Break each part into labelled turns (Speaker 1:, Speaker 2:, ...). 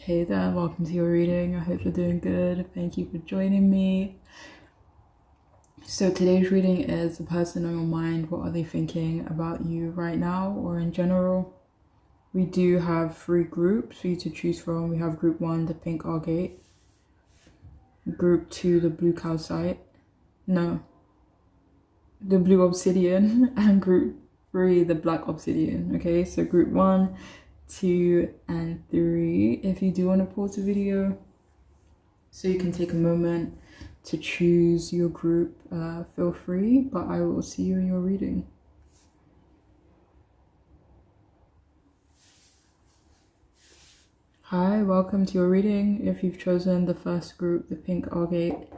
Speaker 1: Hey there, welcome to your reading. I hope you're doing good. Thank you for joining me. So today's reading is the person on your mind. What are they thinking about you right now or in general? We do have 3 groups for you to choose from. We have group 1, the pink agate. Group 2, the blue calcite. No, the blue obsidian. And group 3, the black obsidian. Okay, so group 1, 2 and 3. If you do want to pause the video so you can take a moment to choose your group, feel free, but I will see you in your reading. Hi, welcome to your reading. If you've chosen the first group, the pink agate,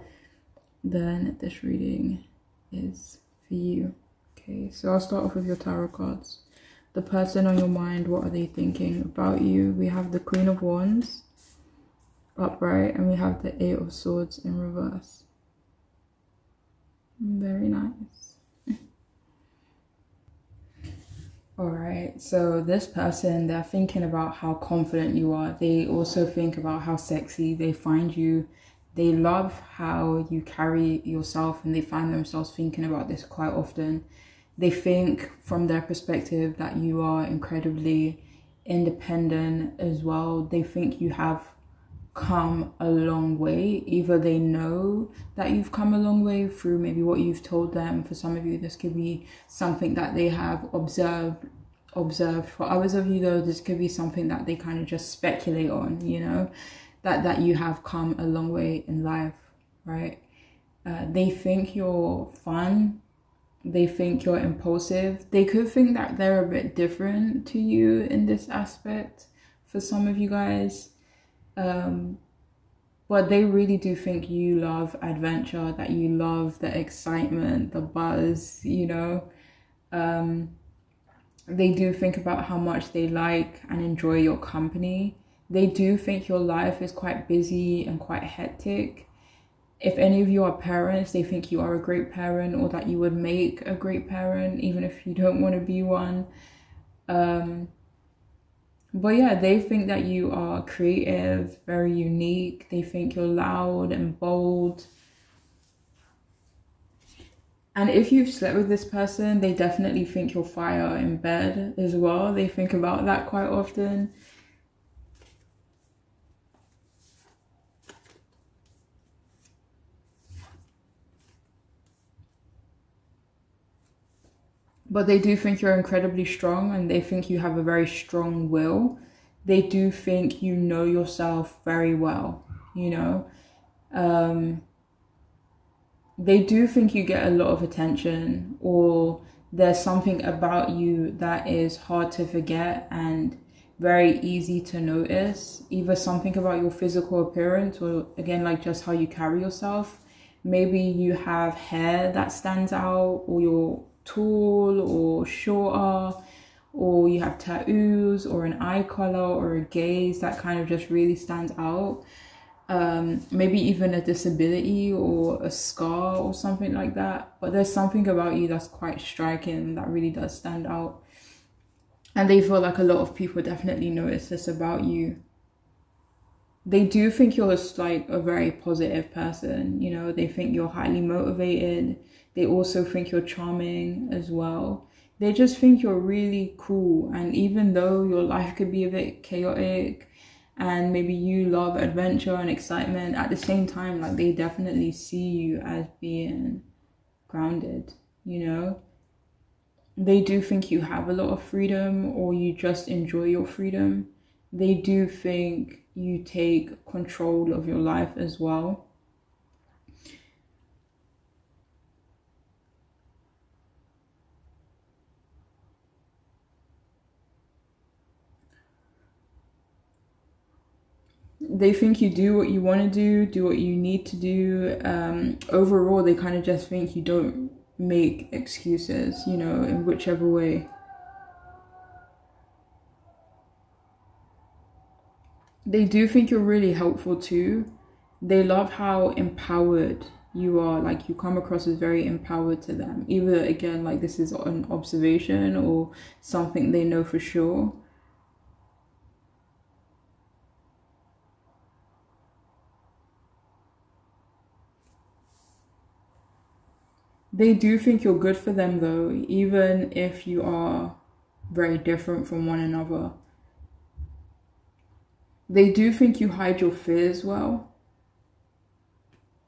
Speaker 1: then this reading is for you. Okay, so I'll start off with your tarot cards. The person on your mind, what are they thinking about you? We have the Queen of Wands upright and we have the 8 of Swords in reverse. Very nice. Alright, so this person, they're thinking about how confident you are. They also think about how sexy they find you. They love how you carry yourself and they find themselves thinking about this quite often. They think from their perspective that you are incredibly independent as well. They think you have come a long way. Either they know that you've come a long way through maybe what you've told them. For some of you, this could be something that they have observed. For others of you though, this could be something that they kind of just speculate on, you know, that you have come a long way in life, right? They think you're fun. They think you're impulsive. They could think that they're a bit different to you in this aspect for some of you guys. But they really do think you love adventure, that you love the excitement, the buzz, you know. They do think about how much they like and enjoy your company. They do think your life is quite busy and quite hectic. If any of you are parents, they think you are a great parent or that you would make a great parent, even if you don't want to be one. But yeah, they think that you are creative, very unique. They think you're loud and bold. And if you've slept with this person, they definitely think you're fire in bed as well. They think about that quite often. But they do think you're incredibly strong and they think you have a very strong will. They do think you know yourself very well, you know. They do think you get a lot of attention, or there's something about you that is hard to forget and very easy to notice. Either something about your physical appearance or again, like just how you carry yourself. Maybe you have hair that stands out, or you're tall or shorter, or you have tattoos or an eye color or a gaze that kind of just really stands out. Maybe even a disability or a scar or something like that. But there's something about you that's quite striking, that really does stand out. And they feel like a lot of people definitely notice this about you. They do think you're like a very positive person, you know. They think you're highly motivated. They also think you're charming as well. They just think you're really cool. And even though your life could be a bit chaotic and maybe you love adventure and excitement, at the same time, like, they definitely see you as being grounded, you know. They do think you have a lot of freedom, or you just enjoy your freedom. They do think you take control of your life as well. They think you do what you want to do what you need to do. Overall, they kind of just think you don't make excuses, you know, in whichever way. They do think you're really helpful too. They love how empowered you are. Like, you come across as very empowered to them. Either, again, like, this is an observation or something they know for sure. They do think you're good for them though, even if you are very different from one another. They do think you hide your fears well.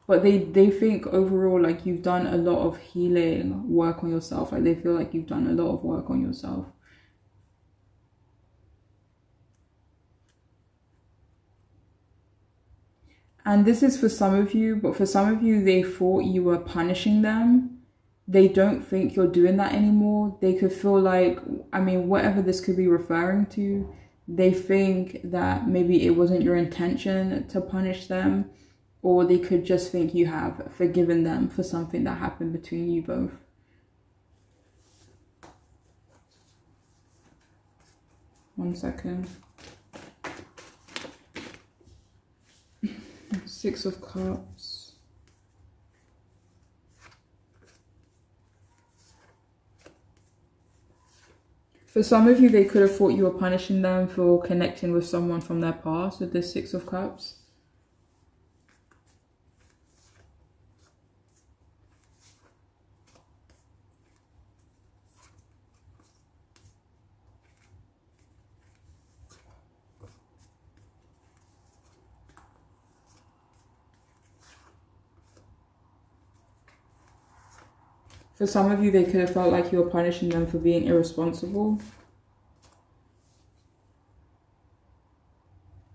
Speaker 1: But they think overall like you've done a lot of healing work on yourself. Like they feel like you've done a lot of work on yourself. And this is for some of you, but for some of you, they thought you were punishing them. They don't think you're doing that anymore. They could feel like, I mean, whatever this could be referring to, they think that maybe it wasn't your intention to punish them, or they could just think you have forgiven them for something that happened between you both. One second. Six of Cups. For some of you, they could have thought you were punishing them for connecting with someone from their past with this Six of Cups. For some of you, they could have felt like you were punishing them for being irresponsible.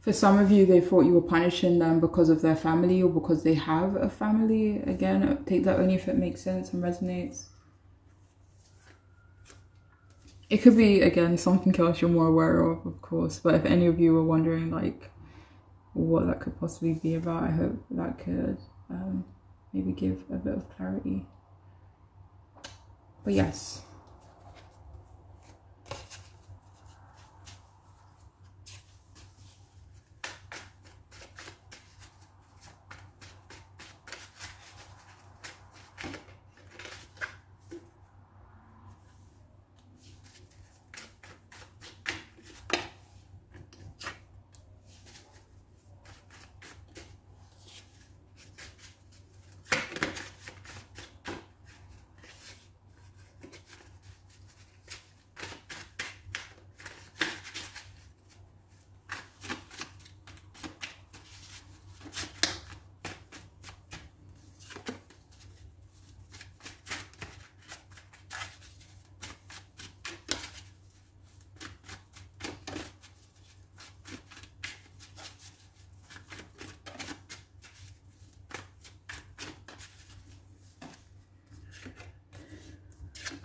Speaker 1: For some of you, they thought you were punishing them because of their family or because they have a family. Again, take that only if it makes sense and resonates. It could be, again, something else you're more aware of course. But if any of you were wondering, like, what that could possibly be about, I hope that could maybe give a bit of clarity. But yes.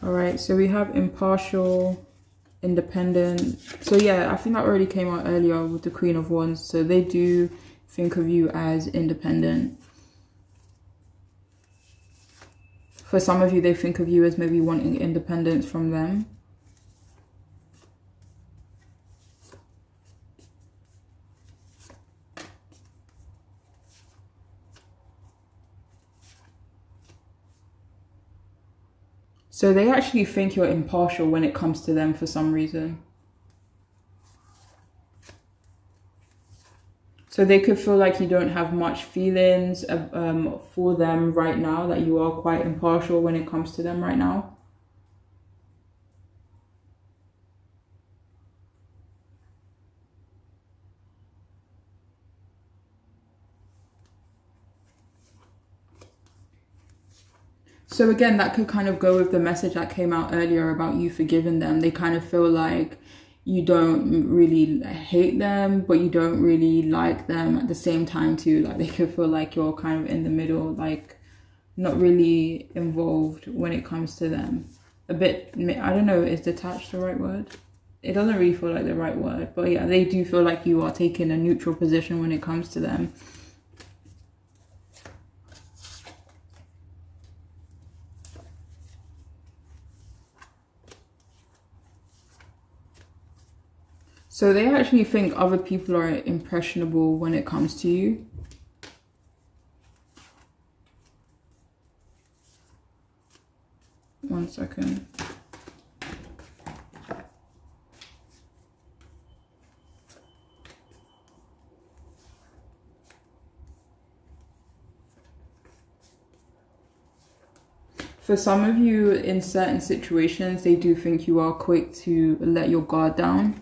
Speaker 1: All right, so we have impartial, independent. So yeah, I think that already came out earlier with the Queen of Wands. So they do think of you as independent. For some of you, they think of you as maybe wanting independence from them. So they actually think you're impartial when it comes to them for some reason. So they could feel like you don't have much feelings for them right now, that you are quite impartial when it comes to them right now. So again, that could kind of go with the message that came out earlier about you forgiving them. They kind of feel like you don't really hate them, but you don't really like them at the same time too. Like they could feel like you're kind of in the middle, like not really involved when it comes to them. A bit, I don't know, is detached the right word? It doesn't really feel like the right word, but yeah, they do feel like you are taking a neutral position when it comes to them. So they actually think other people are impressionable when it comes to you. One second. For some of you, in certain situations, they do think you are quick to let your guard down.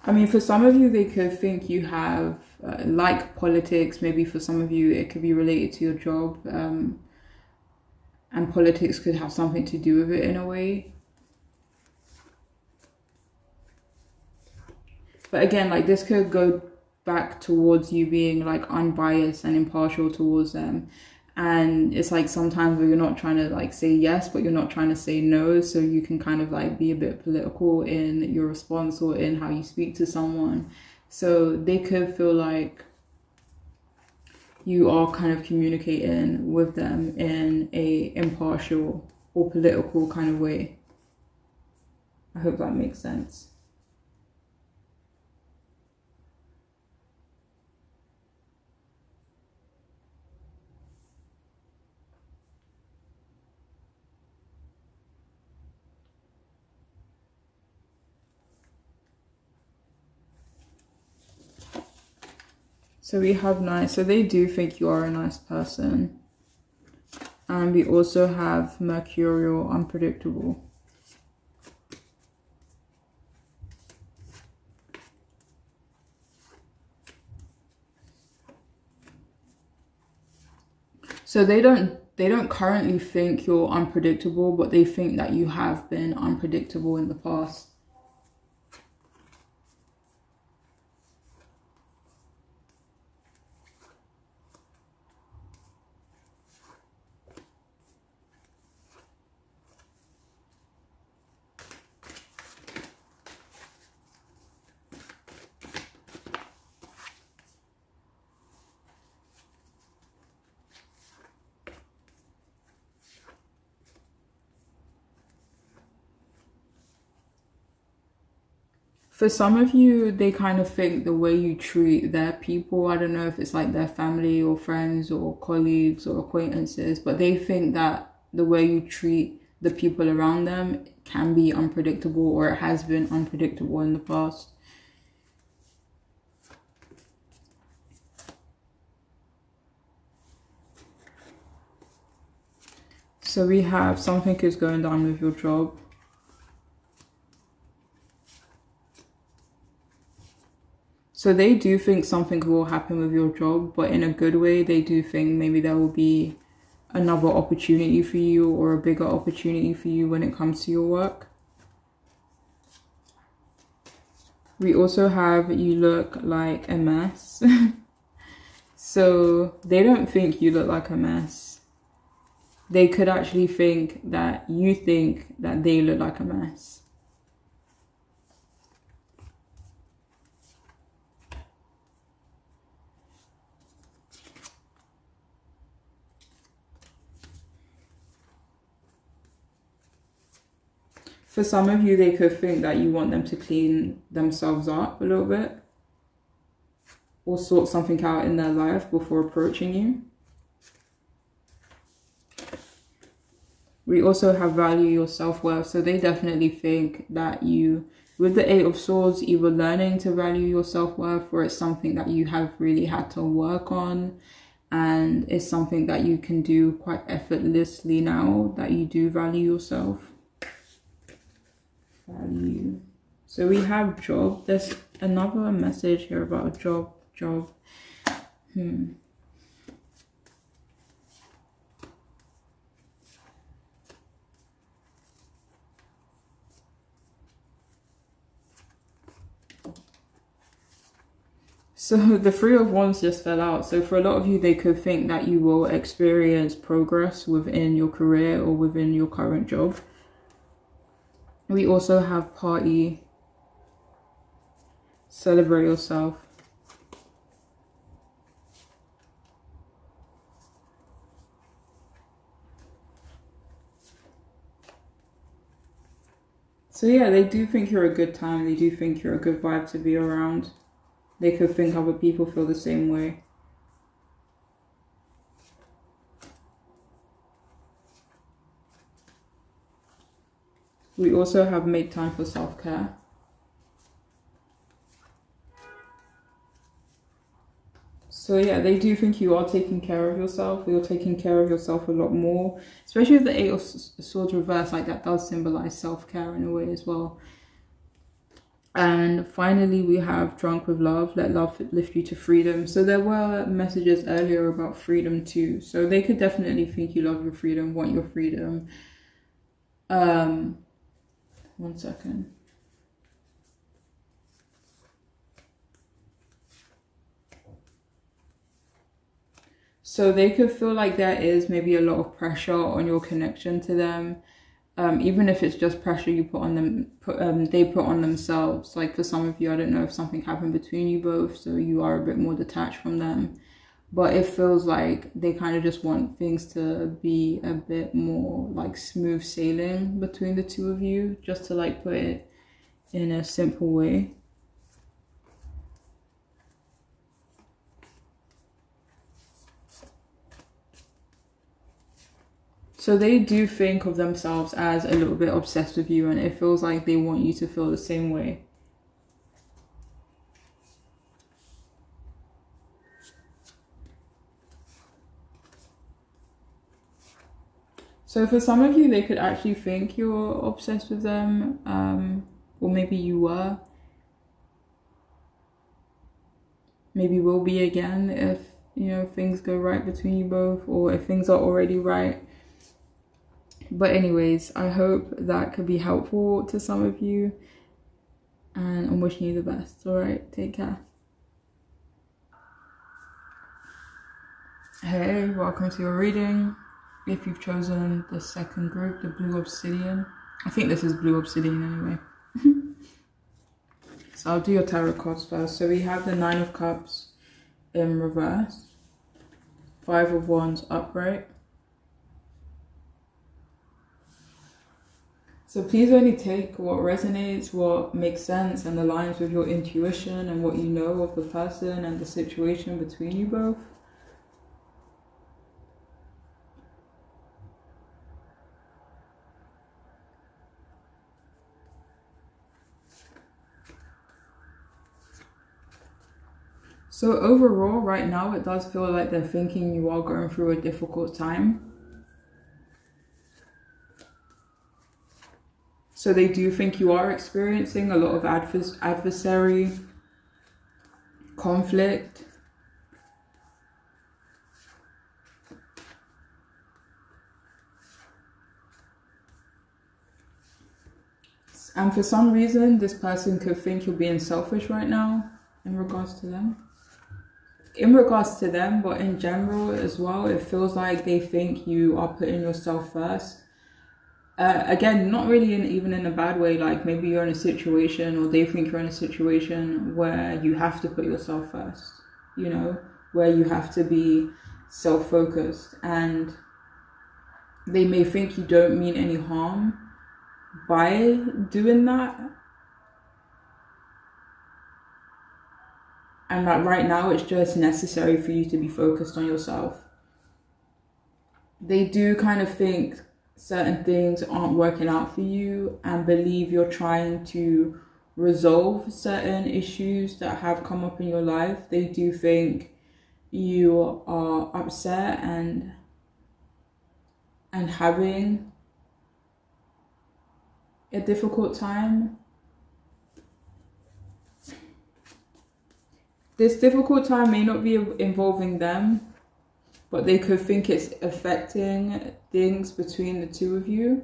Speaker 1: I mean, for some of you, they could think you have, like politics, maybe for some of you, it could be related to your job, and politics could have something to do with it in a way. But again, like this could go back towards you being like unbiased and impartial towards them. And it's like sometimes where you're not trying to like say yes, but you're not trying to say no. So you can kind of like be a bit political in your response or in how you speak to someone. So they could feel like you are kind of communicating with them in a impartial or political kind of way. I hope that makes sense. So we have nice. So they do think you are a nice person. And we also have mercurial, unpredictable. So they don't currently think you're unpredictable, but they think that you have been unpredictable in the past. For some of you, they kind of think the way you treat their people, I don't know if it's like their family or friends or colleagues or acquaintances, but they think that the way you treat the people around them can be unpredictable, or it has been unpredictable in the past. So we have something is going down with your job. So they do think something will happen with your job, but in a good way. They do think maybe there will be another opportunity for you or a bigger opportunity for you when it comes to your work. We also have you look like a mess. So they don't think you look like a mess. They could actually think that you think that they look like a mess. For some of you, they could think that you want them to clean themselves up a little bit or sort something out in their life before approaching you. We also have value your self-worth. So they definitely think that you, with the Eight of Swords, either learning to value your self-worth, or it's something that you have really had to work on, and it's something that you can do quite effortlessly now that you do value yourself. Value. So we have job. There's another message here about a job. So the Three of Wands just fell out. So for a lot of you, they could think that you will experience progress within your career or within your current job. We also have party, celebrate yourself. So yeah, they do think you're a good time. They do think you're a good vibe to be around. They could think other people feel the same way. We also have make time for self-care. So yeah, they do think you are taking care of yourself. You're taking care of yourself a lot more, especially with the Eight of Swords reversed. Like, that does symbolize self-care in a way as well. And finally, we have drunk with love. Let love lift you to freedom. So there were messages earlier about freedom too. So they could definitely think you love your freedom, want your freedom. 1 second. So they could feel like there is maybe a lot of pressure on your connection to them. Even if it's just pressure you put on them, they put on themselves. Like, for some of you, I don't know if something happened between you both, so you are a bit more detached from them. But it feels like they kind of just want things to be a bit more like smooth sailing between the two of you, just to like put it in a simple way. So they do think of themselves as a little bit obsessed with you, and it feels like they want you to feel the same way. So for some of you, they could actually think you're obsessed with them, or maybe you were. Maybe will be again if, you know, things go right between you both, or if things are already right. But anyways, I hope that could be helpful to some of you, and I'm wishing you the best. All right, take care. Hey, welcome to your reading. If you've chosen the second group, the blue obsidian, I think this is blue obsidian anyway. So I'll do your tarot cards first. So we have the Nine of Cups in reverse, Five of Wands upright. So please only take what resonates, what makes sense and aligns with your intuition and what you know of the person and the situation between you both. So overall, right now, it does feel like they're thinking you are going through a difficult time. So they do think you are experiencing a lot of adversary, conflict. And for some reason, this person could think you're being selfish right now in regards to them. But in general as well, it feels like they think you are putting yourself first. Again, not really even in a bad way, like maybe you're in a situation, or they think you're in a situation where you have to put yourself first, you know, where you have to be self-focused, and they may think you don't mean any harm by doing that. And that right now it's just necessary for you to be focused on yourself. They do kind of think certain things aren't working out for you and believe you're trying to resolve certain issues that have come up in your life. They do think you are upset and having a difficult time. This difficult time may not be involving them, but they could think it's affecting things between the two of you.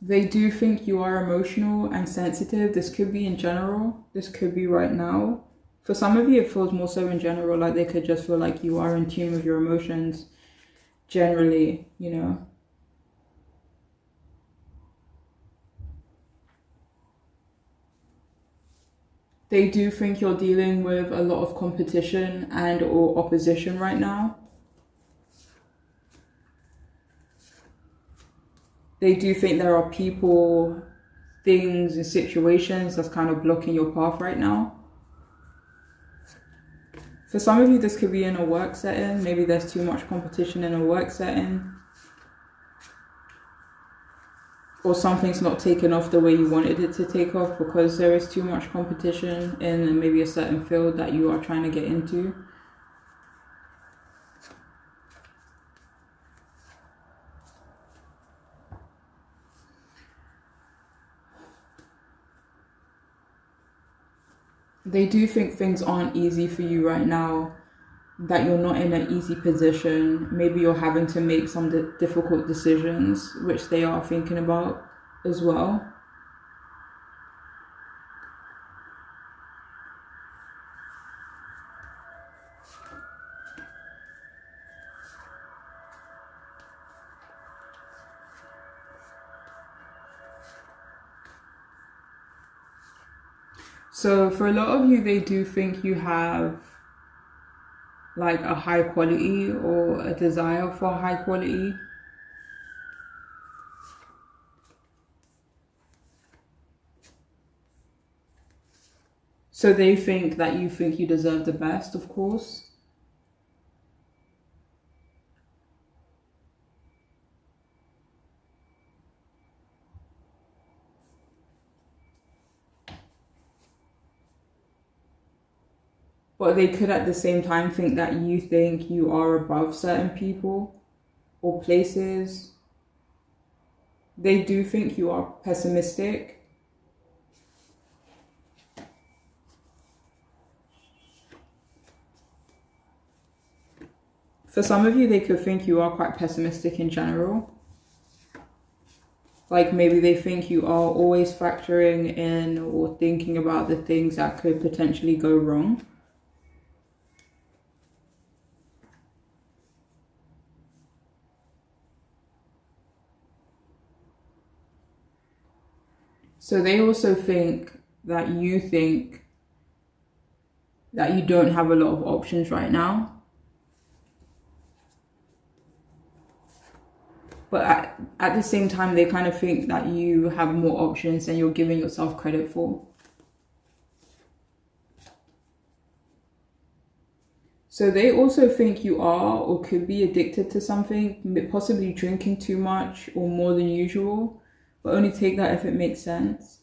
Speaker 1: They do think you are emotional and sensitive. This could be in general. This could be right now. For some of you, it feels more so in general, like they could just feel like you are in tune with your emotions generally, you know. They do think you're dealing with a lot of competition and or opposition right now. They do think there are people things and situations that's kind of blocking your path right now. For some of you, this could be in a work setting. Maybe there's too much competition in a work setting. Or something's not taken off the way you wanted it to take off because there is too much competition in maybe a certain field that you are trying to get into. They do think things aren't easy for you right now, that you're not in an easy position. Maybe you're having to make some difficult decisions, which they are thinking about as well. So for a lot of you, they do think you have like a high quality or a desire for high quality. So they think that you think you deserve the best, of course. But they could at the same time think that you think you are above certain people or places. They do think you are pessimistic. For some of you, they could think you are quite pessimistic in general. Like maybe they think you are always factoring in or thinking about the things that could potentially go wrong. So they also think that you don't have a lot of options right now. But at the same time, they kind of think that you have more options than you're giving yourself credit for. So they also think you are or could be addicted to something, possibly drinking too much or more than usual. But only take that if it makes sense.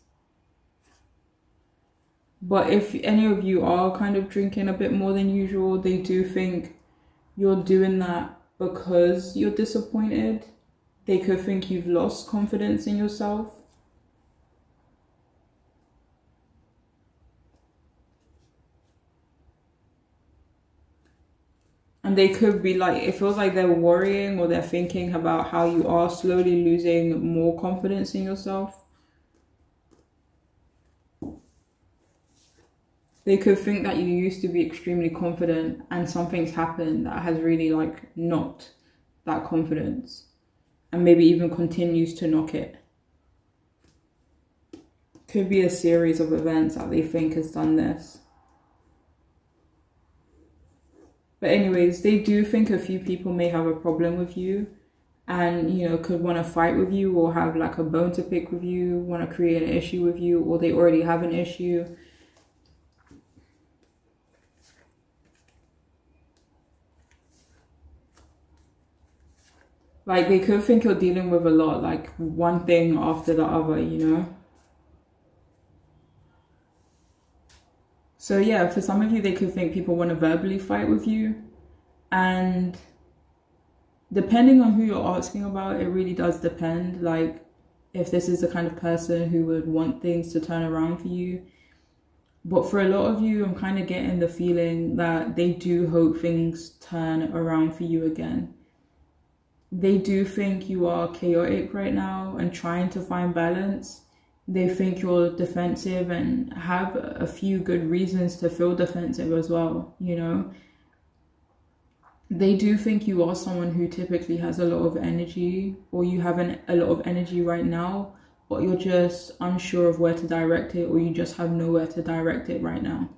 Speaker 1: But if any of you are kind of drinking a bit more than usual, they do think you're doing that because you're disappointed. They could think you've lost confidence in yourself. And they could be like, it feels like they're worrying or they're thinking about how you are slowly losing more confidence in yourself. They could think that you used to be extremely confident and something's happened that has really like knocked that confidence and maybe even continues to knock it. Could be a series of events that they think has done this. But anyways, they do think a few people may have a problem with you and, you know, could want to fight with you or have like a bone to pick with you, want to create an issue with you, or they already have an issue. Like they could think you're dealing with a lot, like one thing after the other, you know? So yeah, for some of you, they could think people want to verbally fight with you. And depending on who you're asking about, it really does depend. Like if this is the kind of person who would want things to turn around for you. But for a lot of you, I'm kind of getting the feeling that they do hope things turn around for you again. They do think you are chaotic right now and trying to find balance. They think you're defensive and have a few good reasons to feel defensive as well, you know. They do think you are someone who typically has a lot of energy, or you have a lot of energy right now, but you're just unsure of where to direct it, or you just have nowhere to direct it right now.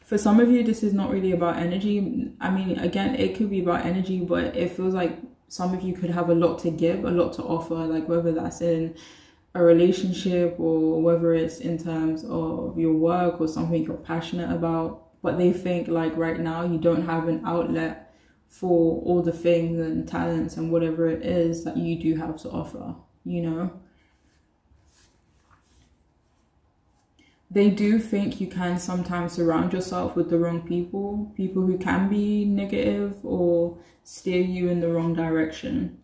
Speaker 1: For some of you, this is not really about energy. I mean, again, it could be about energy, but it feels like some of you could have a lot to give, a lot to offer, like whether that's in a relationship or whether it's in terms of your work or something you're passionate about. But they think like right now you don't have an outlet for all the things and talents and whatever it is that you do have to offer, you know. They do think you can sometimes surround yourself with the wrong people, people who can be negative or steer you in the wrong direction.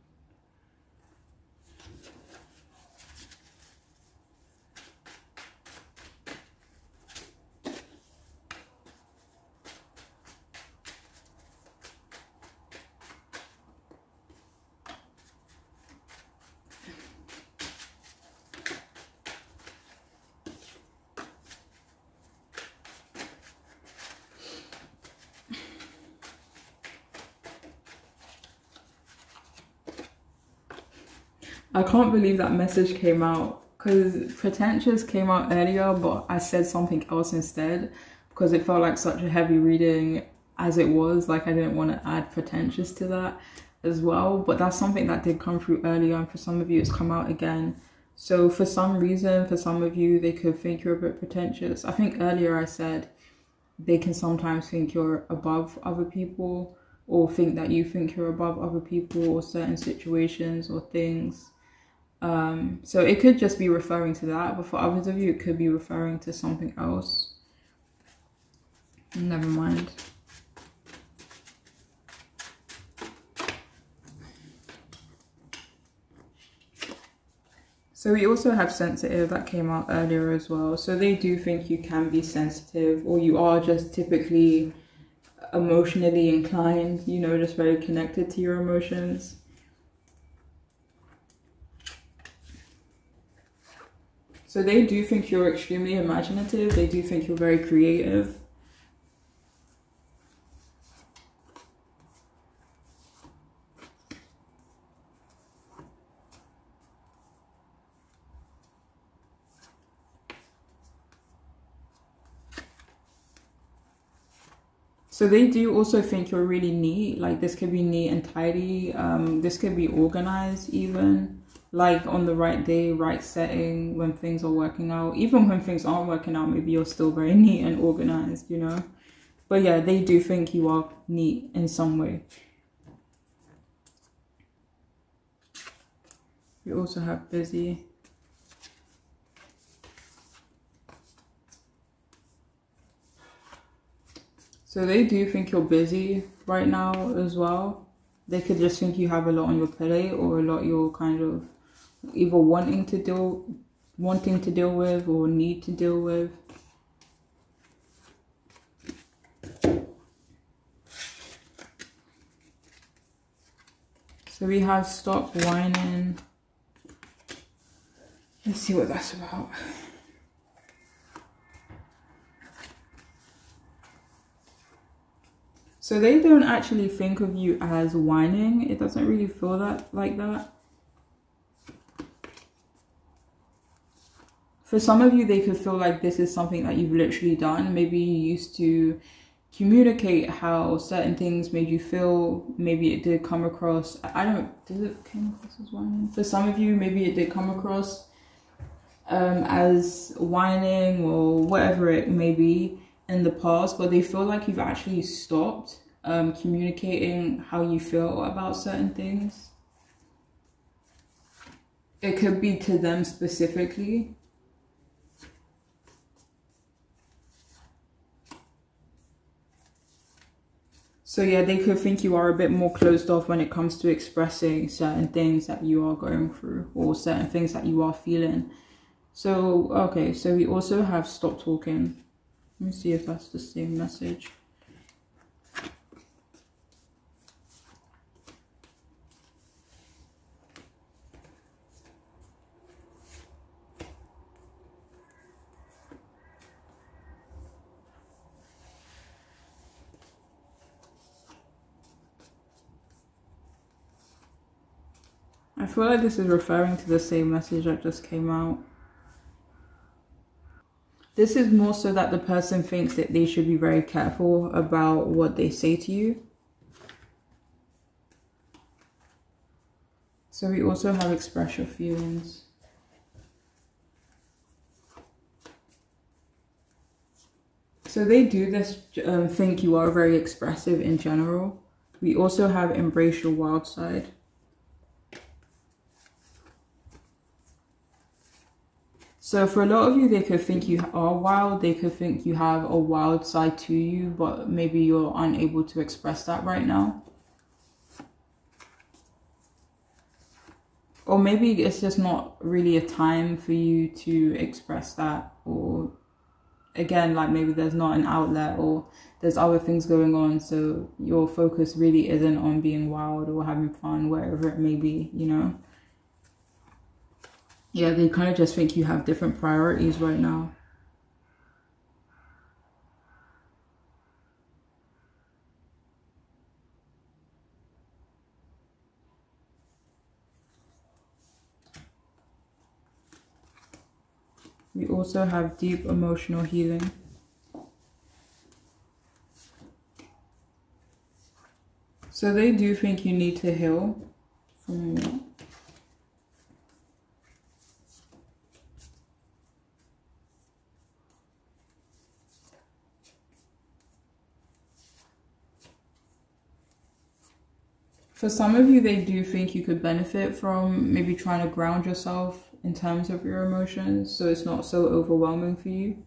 Speaker 1: I can't believe that message came out, because pretentious came out earlier, but I said something else instead because it felt like such a heavy reading as it was. Like I didn't want to add pretentious to that as well, but that's something that did come through earlier, and for some of you it's come out again. So for some reason, for some of you, they could think you're a bit pretentious. I think earlier I said they can sometimes think you're above other people, or think that you think you're above other people or certain situations or things. So it could just be referring to that, but for others of you it could be referring to something else. Never mind. So we also have sensitive that came out earlier as well. So they do think you can be sensitive, or you are just typically emotionally inclined, you know, just very connected to your emotions. So they do think you're extremely imaginative. They do think you're very creative. So they do also think you're really neat. Like this could be neat and tidy. This could be organized even. Like on the right day, right setting, when things are working out. Even when things aren't working out, maybe you're still very neat and organized, you know. But yeah, they do think you are neat in some way. You also have busy. So they do think you're busy right now as well. They could just think you have a lot on your plate, or a lot you're kind of either wanting to deal with or need to deal with. So we have stop whining. Let's see what that's about. So they don't actually think of you as whining. It doesn't really feel that like that. For some of you, they could feel like this is something that you've literally done. Maybe you used to communicate how certain things made you feel. Maybe it did come across, did it come across as whining? For some of you, maybe it did come across as whining or whatever it may be in the past, but they feel like you've actually stopped communicating how you feel about certain things. It could be to them specifically. So yeah, they could think you are a bit more closed off when it comes to expressing certain things that you are going through, or certain things that you are feeling. So, okay, so we also have stop talking. Let me see if that's the same message. I feel like this is referring to the same message that just came out. This is more so that the person thinks that they should be very careful about what they say to you. So we also have express your feelings. So they do this, think you are very expressive in general. We also have embrace your wild side. So for a lot of you, they could think you are wild. They could think you have a wild side to you, but maybe you're unable to express that right now. Or maybe it's just not really a time for you to express that. Or again, like maybe there's not an outlet or there's other things going on. So your focus really isn't on being wild or having fun, wherever it may be, you know. Yeah, they kind of just think you have different priorities right now. We also have deep emotional healing. So they do think you need to heal from what? For some of you, they do think you could benefit from maybe trying to ground yourself in terms of your emotions, so it's not so overwhelming for you.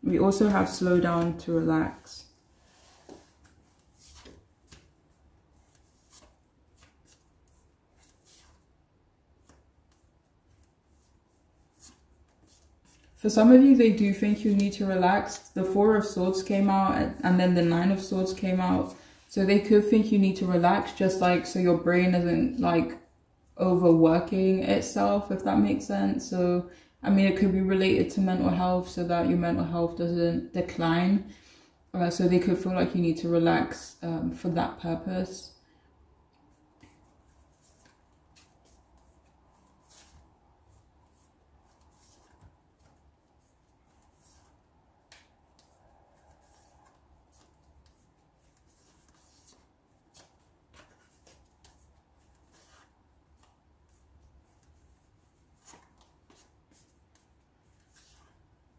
Speaker 1: We also have slow down to relax. For some of you, they do think you need to relax. The Four of Swords came out and then the Nine of Swords came out. So they could think you need to relax, just like so your brain isn't like overworking itself, if that makes sense. So, I mean, it could be related to mental health so that your mental health doesn't decline. So they could feel like you need to relax for that purpose.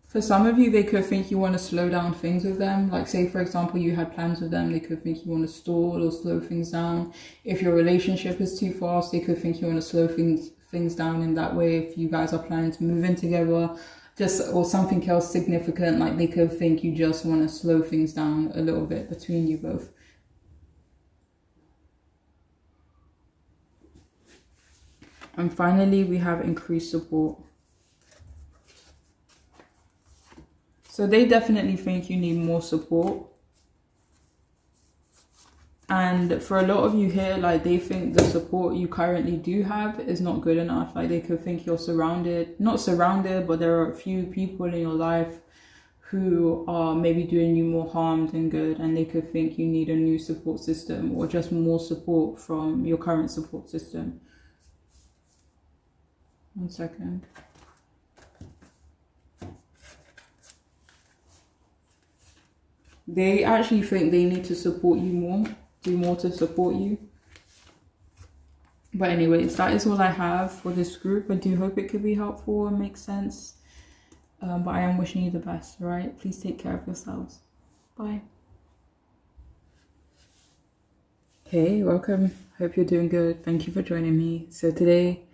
Speaker 1: For some of you, they could think you want to slow down things with them. Like say, for example, you had plans with them. They could think you want to stall or slow things down. If your relationship is too fast, they could think you want to slow things down in that way. If you guys are planning to move in together, or something else significant, like they could think you just want to slow things down a little bit between you both. And finally, we have increased support. So they definitely think you need more support. And for a lot of you here, like they think the support you currently do have is not good enough. Like they could think you're surrounded, not surrounded, but there are a few people in your life who are maybe doing you more harm than good. And they could think you need a new support system or just more support from your current support system. One second. They actually think they need to support you more, do more to support you. But anyways, that is all I have for this group. I do hope it could be helpful and make sense. But I am wishing you the best, all right? Please take care of yourselves. Bye. Hey, welcome. Hope you're doing good. Thank you for joining me. So today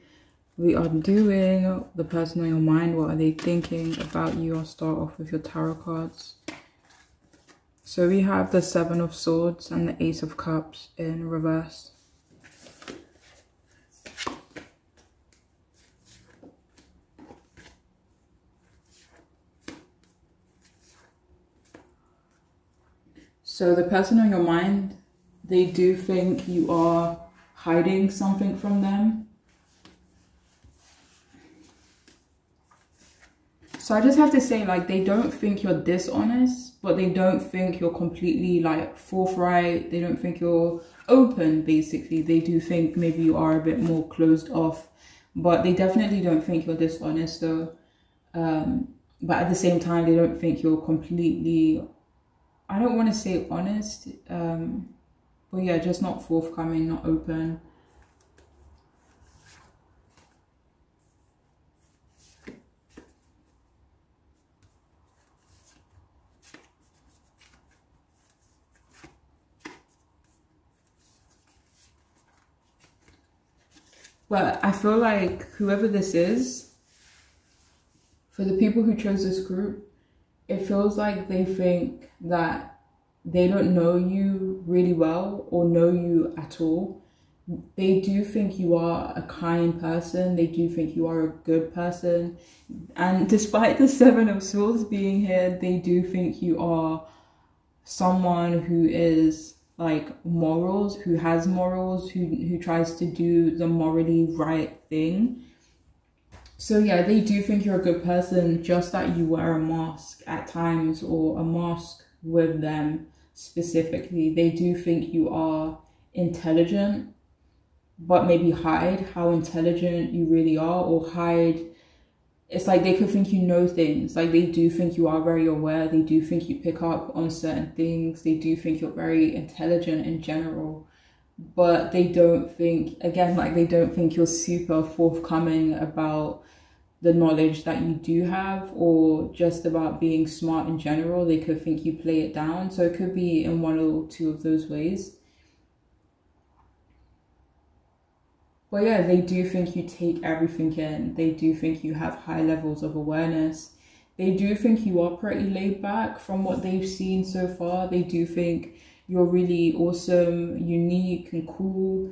Speaker 1: we are doing the person on your mind. What are they thinking about you? I'll start off with your tarot cards. So we have the Seven of Swords and the Ace of Cups in reverse. So the person on your mind, they do think you are hiding something from them. So I just have to say, like, they don't think you're dishonest, but they don't think you're completely, like, forthright. They don't think you're open, basically. They do think maybe you are a bit more closed off, but they definitely don't think you're dishonest, though. But at the same time, they don't think you're completely, I don't want to say honest, but yeah, just not forthcoming, not open. But I feel like whoever this is, for the people who chose this group, it feels like they think that they don't know you really well or know you at all. They do think you are a kind person. They do think you are a good person. And despite the Seven of Swords being here, they do think you are someone who is like morals, who has morals, who tries to do the morally right thing. So yeah, they do think you're a good person, just that you wear a mask at times, or a mask with them specifically. They do think you are intelligent, but maybe hide how intelligent you really are, or hide. It's like they could think you know things. Like they do think you are very aware. They do think you pick up on certain things. They do think you're very intelligent in general. But they don't think, again, like they don't think you're super forthcoming about the knowledge that you do have, or just about being smart in general. They could think you play it down. So it could be in one or two of those ways. But yeah, they do think you take everything in. They do think you have high levels of awareness. They do think you are pretty laid back from what they've seen so far. They do think you're really awesome, unique and cool.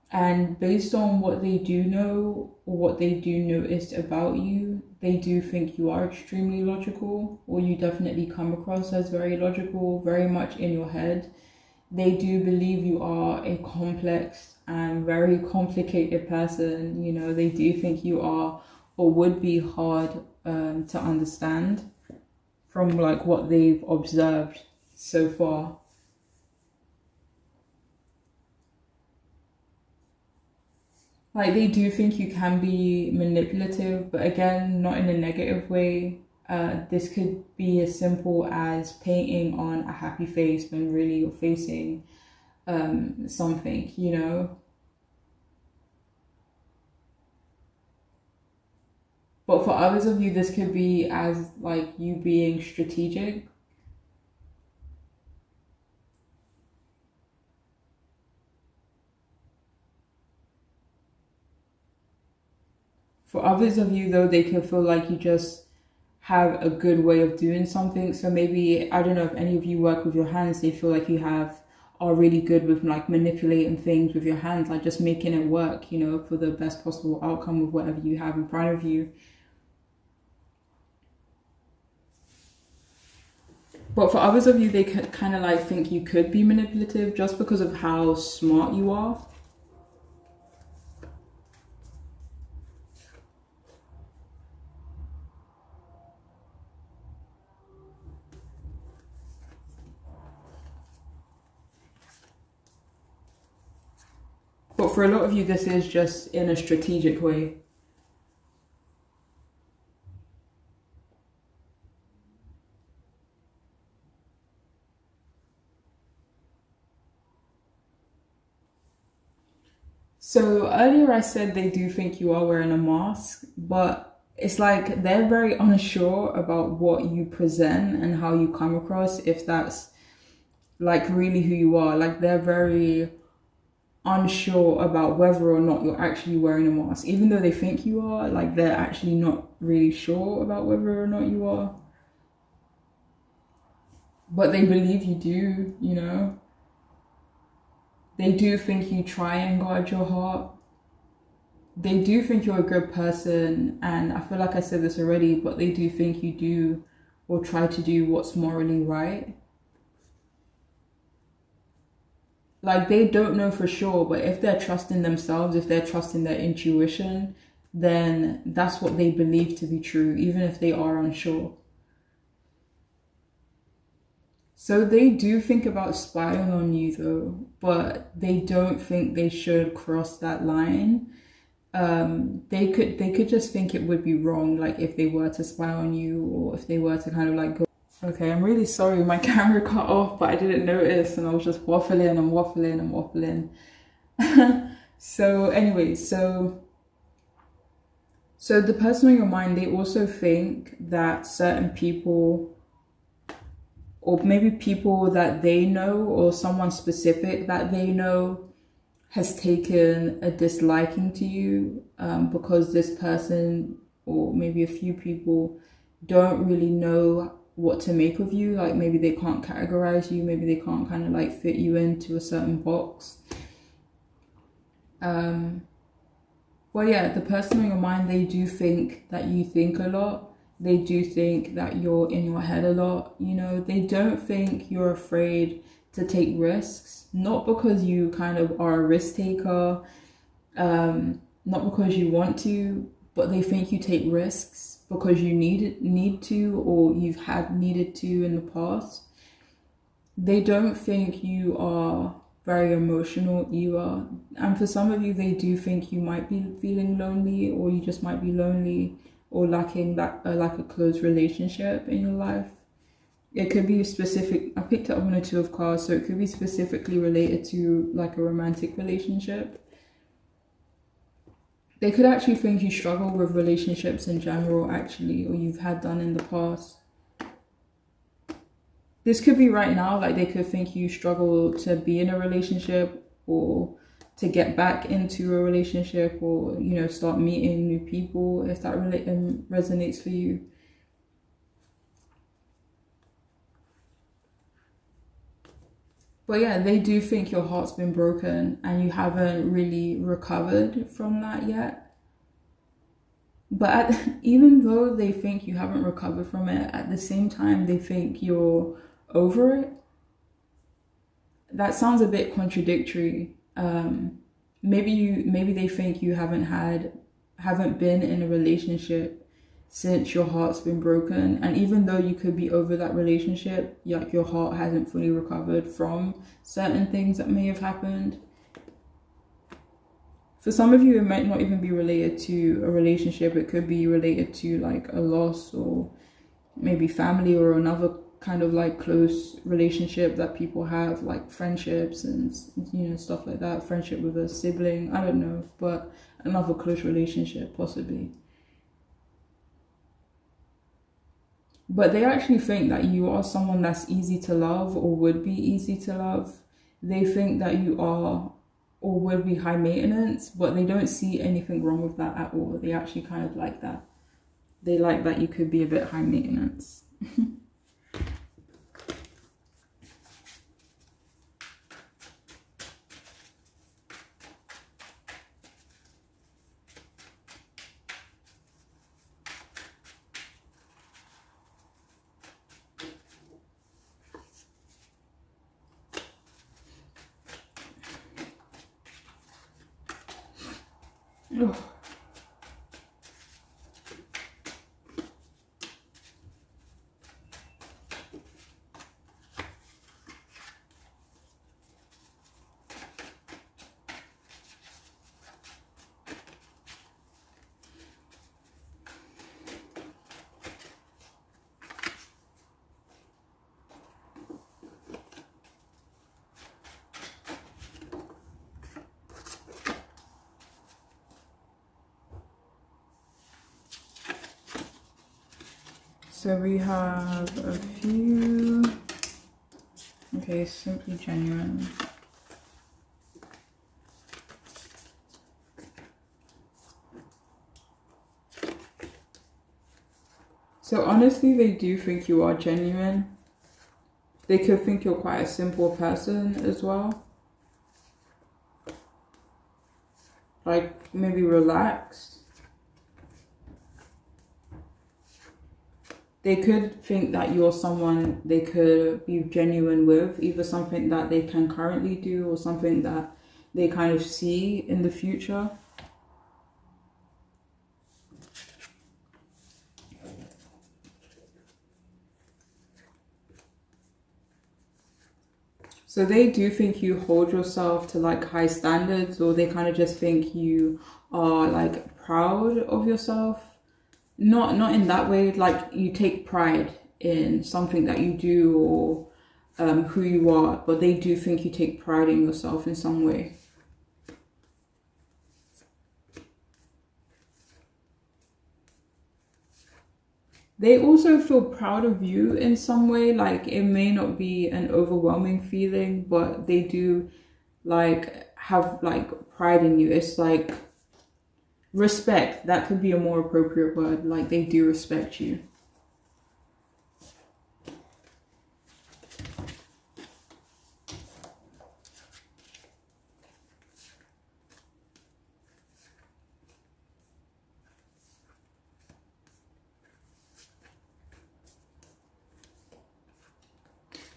Speaker 1: And based on what they do know, or what they do notice about you, they do think you are extremely logical, or you definitely come across as very logical, very much in your head. They do believe you are a complex and very complicated person. You know, they do think you are, or would be, hard to understand from like what they've observed so far. Like they do think you can be manipulative, but again, not in a negative way. This could be as simple as painting on a happy face when really you're facing something, you know. But for others of you, this could be as like you being strategic. For others of you though, they could feel like you just have a good way of doing something. So maybe, I don't know if any of you work with your hands, they feel like you are really good with like manipulating things with your hands, like just making it work, you know, for the best possible outcome with whatever you have in front of you. But for others of you, they could kind of like think you could be manipulative just because of how smart you are. But for a lot of you, this is just in a strategic way. So earlier I said they do think you are wearing a mask, but it's like they're very unsure about what you present and how you come across, if that's like really who you are. Like they're very unsure about whether or not you're actually wearing a mask. Even though they think you are, like they're actually not really sure about whether or not you are. But they believe you do, you know. They do think you try and guard your heart. They do think you're a good person, and I feel like I said this already, but they do think you do or try to do what's morally right. Like they don't know for sure, but if they're trusting themselves, if they're trusting their intuition, then that's what they believe to be true, even if they are unsure. So they do think about spying on you though, but they don't think they should cross that line. They could just think it would be wrong, like if they were to spy on you, or if they were to kind of like go. Okay, I'm really sorry, my camera cut off, but I didn't notice, and I was just waffling and waffling and waffling. So anyway, so the person on your mind, they also think that certain people, or maybe people that they know, or someone specific that they know, has taken a disliking to you, because this person, or maybe a few people, don't really know what to make of you. Like maybe they can't categorize you, maybe they can't kind of like fit you into a certain box. Well, yeah, the person on your mind, they do think that you think a lot. They do think that you're in your head a lot. You know, they don't think you're afraid to take risks, not because you kind of are a risk taker, not because you want to, but they think you take risks because you need to, or you've had needed to in the past. They don't think you are very emotional either. And for some of you, they do think you might be feeling lonely, or you just might be lonely, or lacking that like a close relationship in your life. It could be specific. I picked up on a 2 of cards, so it could be specifically related to like a romantic relationship. They could actually think you struggle with relationships in general, actually, or you've had done in the past. This could be right now, like they could think you struggle to be in a relationship, or to get back into a relationship, or, you know, start meeting new people, if that resonates for you. But yeah, they do think your heart's been broken and you haven't really recovered from that yet. But even though they think you haven't recovered from it, at the same time, they think you're over it. That sounds a bit contradictory. Maybe they think you haven't been in a relationship since your heart's been broken, and even though you could be over that relationship, like your heart hasn't fully recovered from certain things that may have happened. For some of you, it might not even be related to a relationship. It could be related to like a loss, or maybe family, or another kind of like close relationship that people have, like friendships and, you know, stuff like that. Friendship with a sibling, I don't know, but another close relationship possibly. But they actually think that you are someone that's easy to love, or would be easy to love. They think that you are, or would be, high maintenance, but they don't see anything wrong with that at all. They actually kind of like that. They like that you could be a bit high maintenance. Oh. So we have a few. Okay, simply genuine. So honestly, they do think you are genuine. They could think you're quite a simple person as well. Like maybe relaxed. They could think that you're someone they could be genuine with, either something that they can currently do or something that they kind of see in the future. So they do think you hold yourself to like high standards, or they kind of just think you are like proud of yourself. Not in that way, like you take pride in something that you do, or who you are, but they do think you take pride in yourself in some way. They also feel proud of you in some way. Like it may not be an overwhelming feeling, but they do like have like pride in you. It's like respect. That could be a more appropriate word. Like they do respect you.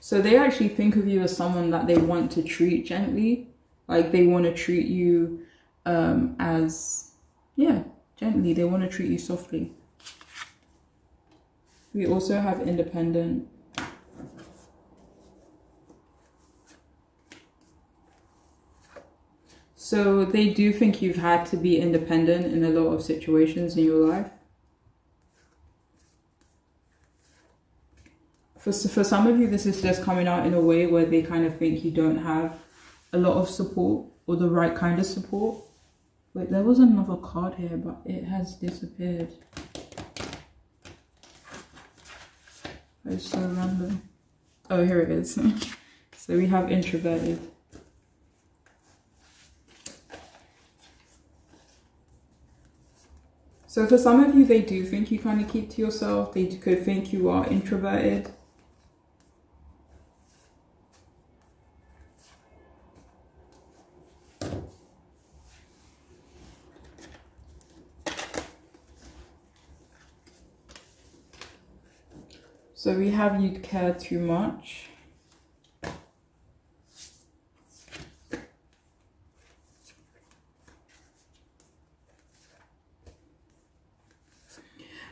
Speaker 1: So they actually think of you as someone that they want to treat gently. Like they want to treat you as, yeah, gently. They want to treat you softly. We also have independent. So they do think you've had to be independent in a lot of situations in your life. For some of you, this is just coming out in a way where they kind of think you don't have a lot of support or the right kind of support. Wait, there was another card here, but it has disappeared. It's so random. Oh, here it is. So we have introverted. So for some of you, they do think you kind of keep to yourself. They could think you are introverted. So we have you care too much.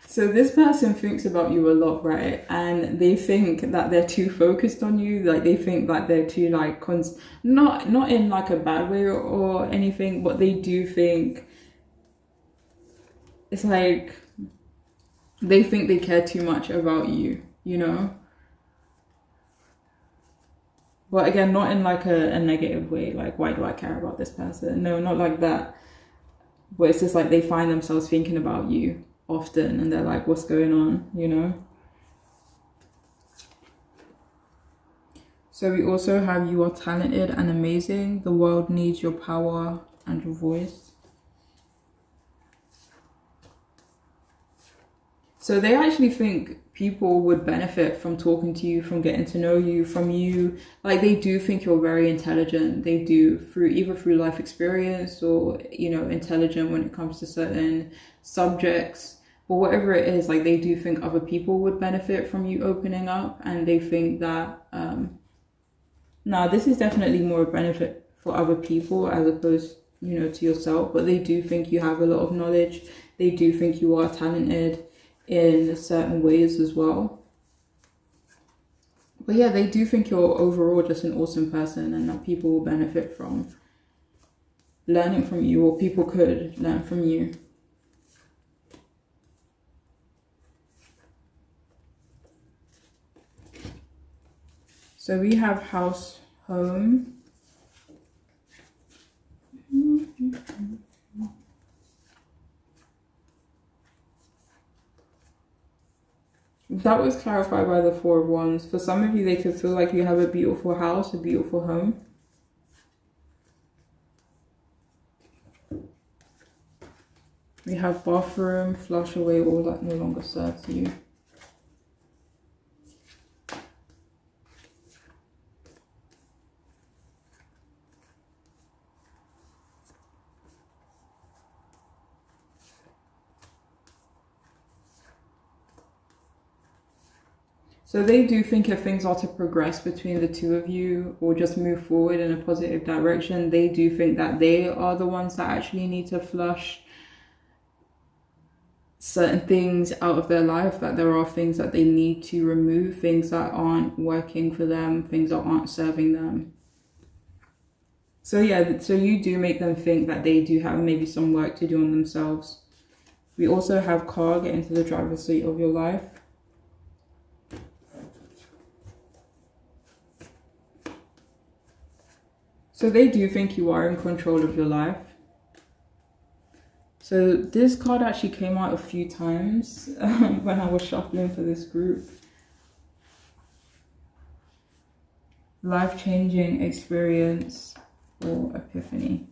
Speaker 1: So this person thinks about you a lot, right? And they think that they're too focused on you. Like they think that they're too like, not in like a bad way or anything, but they do think it's like, they think they care too much about you, you know? But again, not in like a negative way. Like, why do I care about this person? No, not like that. But it's just like they find themselves thinking about you often and they're like, what's going on, you know? So we also have you are talented and amazing. The world needs your power and your voice. So they actually think people would benefit from talking to you, from getting to know you, from you. Like they do think you're very intelligent. They do, either through life experience or, you know, intelligent when it comes to certain subjects. But whatever it is, like they do think other people would benefit from you opening up. And they think that, now this is definitely more a benefit for other people as opposed, you know, to yourself. But they do think you have a lot of knowledge. They do think you are talented in certain ways as well. But yeah, they do think you're overall just an awesome person and that people will benefit from learning from you, or people could learn from you. So we have house, home. That was clarified by the Four of Wands. For some of you, they could feel like you have a beautiful house, a beautiful home. We have bathroom, flush away all that no longer serves you. So they do think if things are to progress between the two of you or just move forward in a positive direction, they do think that they are the ones that actually need to flush certain things out of their life, that there are things that they need to remove, things that aren't working for them, things that aren't serving them. So yeah, so you do make them think that they do have maybe some work to do on themselves. We also have car, get into the driver's seat of your life. So they do think you are in control of your life. So this card actually came out a few times when I was shuffling for this group. Life-changing experience for epiphany.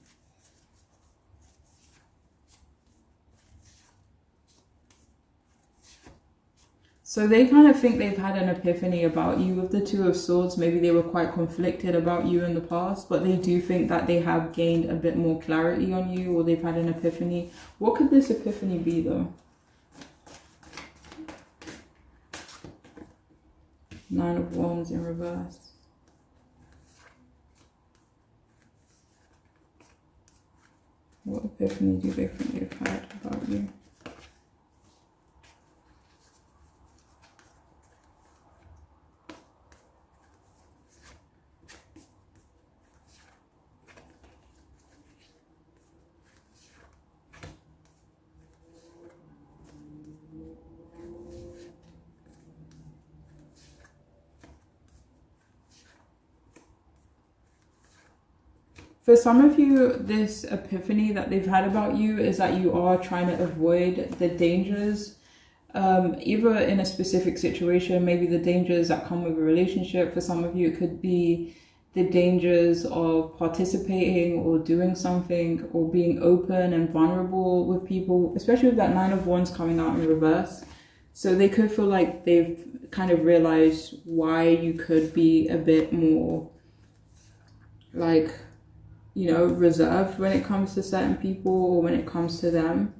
Speaker 1: So they kind of think they've had an epiphany about you with the Two of Swords. Maybe they were quite conflicted about you in the past, but they do think that they have gained a bit more clarity on you, or they've had an epiphany. What could this epiphany be though? Nine of Wands in reverse. What epiphany do they think they've had about you? For some of you, this epiphany that they've had about you is that you are trying to avoid the dangers, either in a specific situation, maybe the dangers that come with a relationship. For some of you, it could be the dangers of participating or doing something or being open and vulnerable with people, especially with that Nine of Wands coming out in reverse. So they could feel like they've kind of realized why you could be a bit more like, you know, reserved when it comes to certain people or when it comes to them.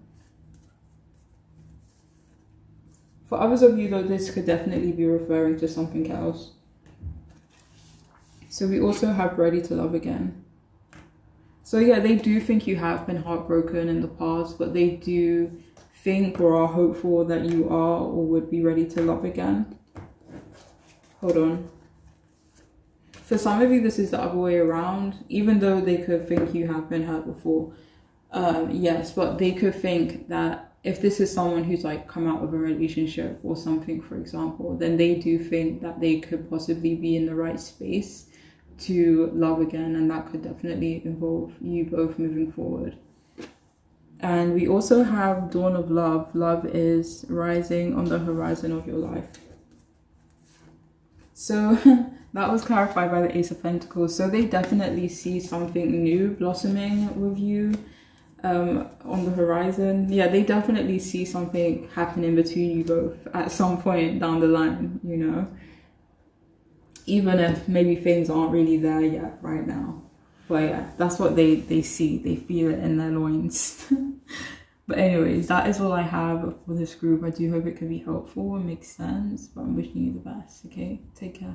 Speaker 1: For others of you though, this could definitely be referring to something else. So we also have ready to love again. So yeah, they do think you have been heartbroken in the past, but they do think or are hopeful that you are or would be ready to love again. Hold on. For some of you, this is the other way around, even though they could think you have been hurt before. Yes, but they could think that if this is someone who's like come out of a relationship or something, for example, then they do think that they could possibly be in the right space to love again, and that could definitely involve you both moving forward. And we also have Dawn of Love. Love is rising on the horizon of your life. So that was clarified by the Ace of Pentacles. So they definitely see something new blossoming with you on the horizon. Yeah, they definitely see something happening between you both at some point down the line, you know. Even if maybe things aren't really there yet right now. But yeah, that's what they see. They feel it in their loins. But anyways, that is all I have for this group. I do hope it can be helpful and make sense. But I'm wishing you the best, okay? Take care.